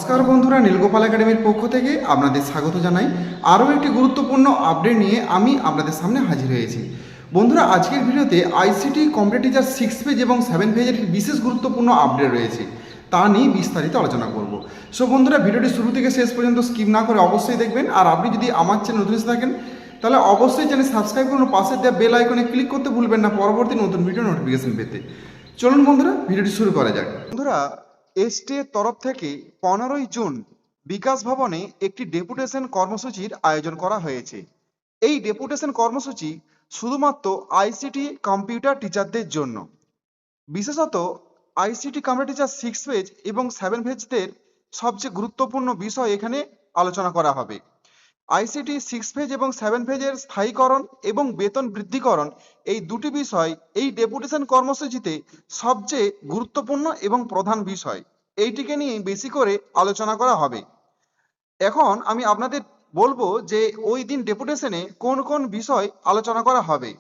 নমস্কার বন্ধুরা, নীলগোপাল একাডেমির পক্ষ থেকে আপনাদের স্বাগত জানাই। আরও একটি গুরুত্বপূর্ণ আপডেট নিয়ে আমি আপনাদের সামনে হাজির হয়েছি। বন্ধুরা, আজকের ভিডিওতে আইসিটি কম্পিউটার টিচার 6 পেজ এবং 7 পেজের বিশেষ গুরুত্বপূর্ণ আপডেট রয়েছে, তা নিয়ে বিস্তারিত আলোচনা করব। সো বন্ধুরা, ভিডিওটি শুরু থেকে শেষ পর্যন্ত স্কিপ না করে অবশ্যই দেখবেন। আর আপনি যদি আমার চ্যানেল নতুন এসে থাকেন তাহলে অবশ্যই চ্যানেল সাবস্ক্রাইব করুন, পাশে দেওয়া বেল আইকনে ক্লিক করতে ভুলবেন না পরবর্তী নতুন ভিডিও নোটিফিকেশন পেতে। চলুন বন্ধুরা, ভিডিওটি শুরু করা যাক। বন্ধুরা, এসটি এর তরফ থেকে 15ই জুন বিকাশ ভবনে একটি ডেপুটেশন কর্মসূচির আয়োজন করা হয়েছে। এই ডেপুটেশন কর্মসূচি শুধুমাত্র আইসিটি কম্পিউটার টিচারদের জন্য। বিশেষত আইসিটি কম্পিউটার টিচার 6 পেজ এবং 7 পেজদের সবচেয়ে গুরুত্বপূর্ণ বিষয় এখানে আলোচনা করা হবে। আইসিটি 6 পেজ এবং 7 পেজের স্থায়ীকরণ এবং বেতন বৃদ্ধিকরণ, এই দুটি বিষয় এই ডেপুটেশন কর্মসূচিতে সবচেয়ে গুরুত্বপূর্ণ এবং প্রধান বিষয়। এইটিকে নিয়ে বেশি করে আলোচনা করা হবে। এখন আমি আপনাদের বলবো যে ওই দিন ডেপুটেশনে কোন কোন বিষয় আলোচনা করা হবে।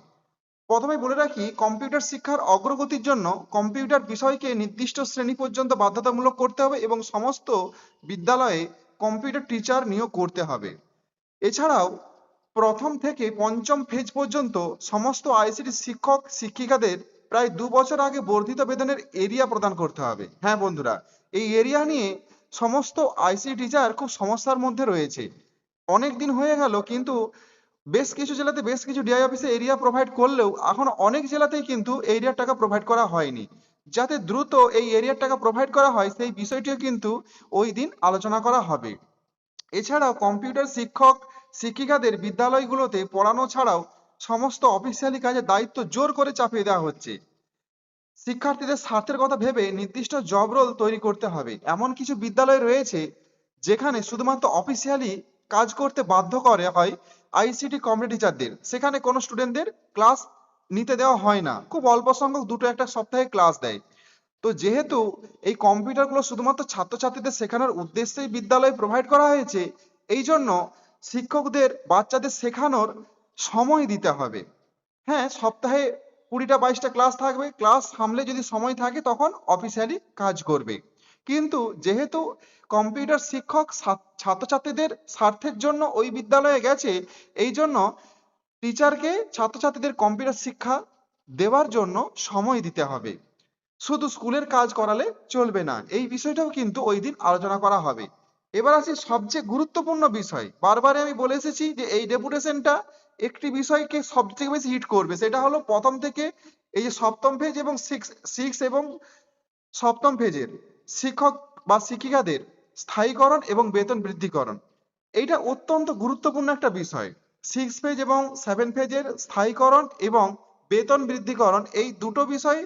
প্রথমে বলে রাখি, কম্পিউটার শিক্ষার অগ্রগতির জন্য কম্পিউটার বিষয়কে নির্দিষ্ট শ্রেণী পর্যন্ত বাধ্যতামূলক করতে হবে এবং সমস্ত বিদ্যালয়ে কম্পিউটার টিচার নিয়োগ করতে হবে। এছাড়াও প্রথম থেকে পঞ্চম ফেজ পর্যন্ত সমস্ত আইসিটি শিক্ষক শিক্ষিকাদের প্রায় 2 বছর আগে বর্ধিত বেতনের এরিয়া প্রদান করতে হবে। হ্যাঁ বন্ধুরা, এই এরিয়া নিয়ে সমস্ত আইসিটি টিচার খুব সমস্যার মধ্যে রয়েছে। অনেক দিন হয়ে গেল, কিন্তু বেশ কিছু জেলাতে বেশ কিছু ডিআই অফিসে এরিয়া প্রোভাইড করলেও এখন অনেক জেলাতেই কিন্তু এরিয়ার টাকা প্রোভাইড করা হয়নি। যাতে দ্রুত এই এরিয়ার টাকা প্রোভাইড করা হয় সেই বিষয়টিও কিন্তু ওই দিন আলোচনা করা হবে। এছাড়াও কম্পিউটার শিক্ষক শিক্ষিকাদের বিদ্যালয়গুলোতে পড়ানো ছাড়াও সমস্ত অফিসিয়ালি কাজের দায়িত্ব জোর করে চাপিয়ে দেওয়া হচ্ছে। শিক্ষার্থীদের স্বার্থের কথা ভেবে নির্দিষ্ট জব রোল তৈরি করতে হবে। এমন কিছু বিদ্যালয় রয়েছে যেখানে শুধুমাত্র অফিসিয়ালি কাজ করতে বাধ্য করে হয় আইসিটি কম্পিউটার টিচারদের। সেখানে কোনো স্টুডেন্টদের ক্লাস নিতে দেওয়া হয় না, খুব অল্প সংখ্যক 2-1 সপ্তাহে ক্লাস দেয়। তো যেহেতু এই কম্পিউটারগুলো শুধুমাত্র ছাত্রছাত্রীদের শেখানোর উদ্দেশ্যেই বিদ্যালয়ে প্রোভাইড করা হয়েছে, এই জন্য শিক্ষকদের বাচ্চাদের শেখানোর সময় দিতে হবে। হ্যাঁ, সপ্তাহে 20টা 22টা ক্লাস থাকবে, ক্লাস সামলে যদি সময় থাকে তখন অফিসিয়ালি কাজ করবে। কিন্তু যেহেতু কম্পিউটার শিক্ষক ছাত্রছাত্রীদের স্বার্থের জন্য ওই বিদ্যালয়ে গেছে, এই জন্য টিচারকে ছাত্রছাত্রীদের কম্পিউটার শিক্ষা দেওয়ার জন্য সময় দিতে হবে। শুধু স্কুলের কাজ করালে চলবে না, এই বিষয়টাও কিন্তু ওই দিন আলোচনা করা হবে। এবার আসি সবচেয়ে গুরুত্বপূর্ণ বিষয়। বারবার আমি বলে এসেছি যে এই ডেপুটেশনটা একটি বিষয়কে সবথেকে বেশি হিট করবে, সেটা হলো প্রথম থেকে এই যে সপ্তম পেজ এবং সিক্স এবং সপ্তম পেজের শিক্ষক বা শিক্ষিকাদের স্থায়ীকরণ এবং বেতন বৃদ্ধিকরণ। এইটা অত্যন্ত গুরুত্বপূর্ণ একটা বিষয়। 6 পেজ এবং 7 পেজের স্থায়ীকরণ এবং বেতন বৃদ্ধিকরণ, এই দুটো বিষয়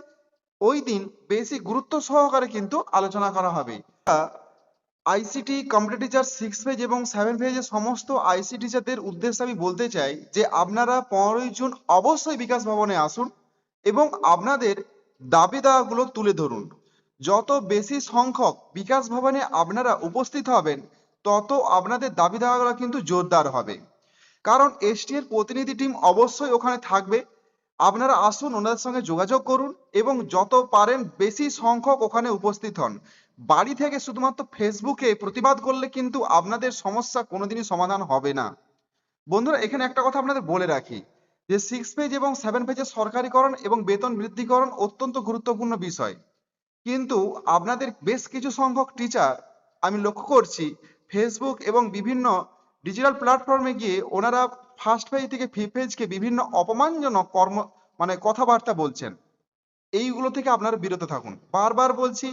ওই দিন বেশি গুরুত্ব সহকারে কিন্তু আলোচনা করা হবে। আইসিটি কম্পিউটার টিচার 6 পেজ এবং 7 পেজের সমস্ত আইসিটি টিচারদের উদ্দেশ্যে আমি বলতে চাই যে আপনারা 15ই জুন অবশ্যই বিকাশ ভবনে আসুন এবং আপনাদের দাবি দাওয়াগুলো তুলে ধরুন। যত বেশি সংখ্যক বিকাশ ভবনে আপনারা উপস্থিত হবেন, তত আপনাদের দাবি দাওয়াগুলো কিন্তু জোরদার হবে। কারণ এসটি এর প্রতিনিধি টিম অবশ্যই ওখানে থাকবে। আপনারা আসুন, ওনাদের সঙ্গে যোগাযোগ করুন এবং যত পারেন বেশি সংখ্যক ওখানে উপস্থিত হন। বাড়ি থেকে শুধুমাত্র ফেসবুকে প্রতিবাদ করলে কিন্তু আপনাদের সমস্যা কোনোদিনই সমাধান হবে না। বন্ধুরা, এখানে একটা কথা আপনাদের বলে রাখি যে 6 পেজ এবং 7 পেজের সরকারিকরণ এবং বেতন বৃদ্ধিকরণ অত্যন্ত গুরুত্বপূর্ণ বিষয়। কিন্তু আপনাদের বেশ কিছু সংখ্যক টিচার আমি লক্ষ্য করছি ফেসবুক এবং বিভিন্ন ডিজিটাল প্ল্যাটফর্মে গিয়ে ওনারা ফার্স্ট পেজ থেকে ফিফথ পেজকে বিভিন্ন অপমানজনক কথাবার্তা বলছেন। এইগুলো থেকে আপনারা বিরত থাকুন। বারবার বলছি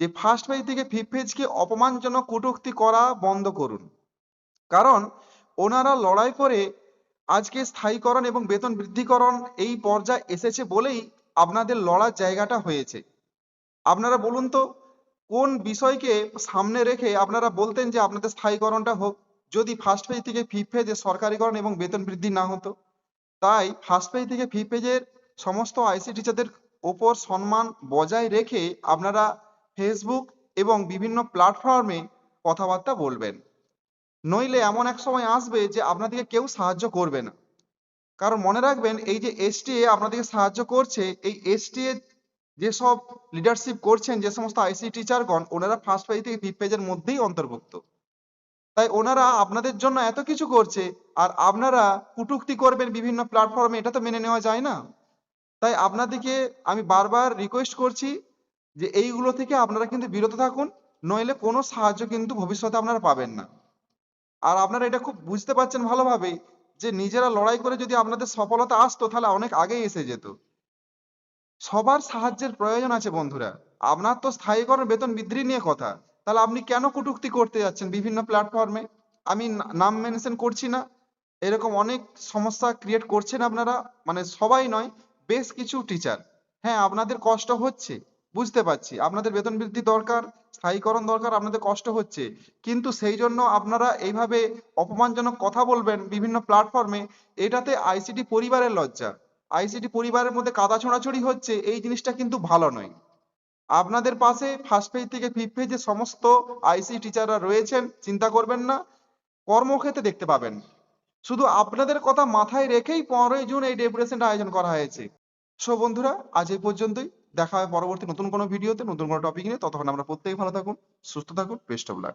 যে ফার্স্ট পেজ থেকে ফিফথ পেজকে অপমানজনক কটূক্তি করা বন্ধ করুন। কারণ ওনারা লড়াই করে আজকে স্থায়ীকরণ এবং বেতন বৃদ্ধিকরণ এই পর্যায়ে এসেছে বলেই আপনাদের লড়ার জায়গাটা হয়েছে। আপনারা বলুন তো, কোন বিষয়কে সামনে রেখে আপনারা বলতেন যে আপনাদের স্থায়ীকরণটা হোক, যদি ফার্স্ট পেজ থেকে ফিফথ পেজে সরকারিকরণ এবং বেতন বৃদ্ধি না হতো? তাই ফার্স্ট পেজ থেকে ফিফথ পেজের সমস্ত আইসি টিচারদের ওপর সম্মান বজায় রেখে আপনারা ফেসবুক এবং বিভিন্ন প্ল্যাটফর্মে কথাবার্তা বলবেন। নইলে এমন এক সময় আসবে যে আপনাদেরকে কেউ সাহায্য করবে না। কারণ মনে রাখবেন, এই যে এসটিএ আপনাদেরকে সাহায্য করছে, এই এসটিএ যেসব লিডারশিপ করছেন যে সমস্ত আইসিটি টিচারগণ, ওনারা ফার্স্ট পেজ থেকে ফিফথ পেজের মধ্যেই অন্তর্ভুক্ত। তাই ওনারা আপনাদের জন্য এত কিছু করছে, আর আপনারা কটূক্তি করবেন বিভিন্ন প্ল্যাটফর্মে, এটা তো মেনে নেওয়া যায় না। তাই আপনাদেরকে আমি বারবার রিকোয়েস্ট করছি যে এইগুলো থেকে আপনারা কিন্তু বিরত থাকুন, নইলে কোনো সাহায্য কিন্তু ভবিষ্যতে আপনারা পাবেন না। আর আপনারা এটা খুব বুঝতে পারছেন ভালোভাবেই যে নিজেরা লড়াই করে যদি আপনাদের সফলতা আসতো তাহলে অনেক আগেই এসে যেত। সবার সাহায্যের প্রয়োজন আছে বন্ধুরা। আপনার তো স্থায়ীকরণ বেতন বৃদ্ধি নিয়ে কথা, তাহলে আপনি কেন কটূক্তি করতে যাচ্ছেন বিভিন্ন প্ল্যাটফর্মে? আমি নাম মেনশন করছি না, এরকম অনেক সমস্যা ক্রিয়েট করছেন আপনারা, মানে সবাই নয়, বেশ কিছু টিচার। হ্যাঁ, আপনাদের কষ্ট হচ্ছে, বুঝতে পারছি, আপনাদের বেতন বৃদ্ধি দরকার, স্থায়ীকরণ দরকার, আপনাদের কষ্ট হচ্ছে, কিন্তু সেই জন্য আপনারা এইভাবে অপমানজনক কথা বলবেন বিভিন্ন প্ল্যাটফর্মে, এটাতে আইসিটি পরিবারের লজ্জা। আইসিটি পরিবারের মধ্যে কাদা ছোঁড়াছুড়ি হচ্ছে, এই জিনিসটা কিন্তু ভালো নয়। আপনাদের পাশে ফার্স্ট পেজ থেকে ফিফথ পেজে সমস্ত আইসিটি টিচাররা রয়েছেন, চিন্তা করবেন না, কর্মক্ষেত্রে দেখতে পাবেন। শুধু আপনাদের কথা মাথায় রেখেই 15ই জুন এই ডেপুটেশনটা আয়োজন করা হয়েছে। সো বন্ধুরা, আজ এই পর্যন্তই। দেখা হবে পরবর্তী নতুন কোনো ভিডিওতে, নতুন কোনো টপিক নিয়ে। ততক্ষণ আমরা প্রত্যেকেই ভালো থাকুন, সুস্থ থাকুন, বেস্ট অফ লাক।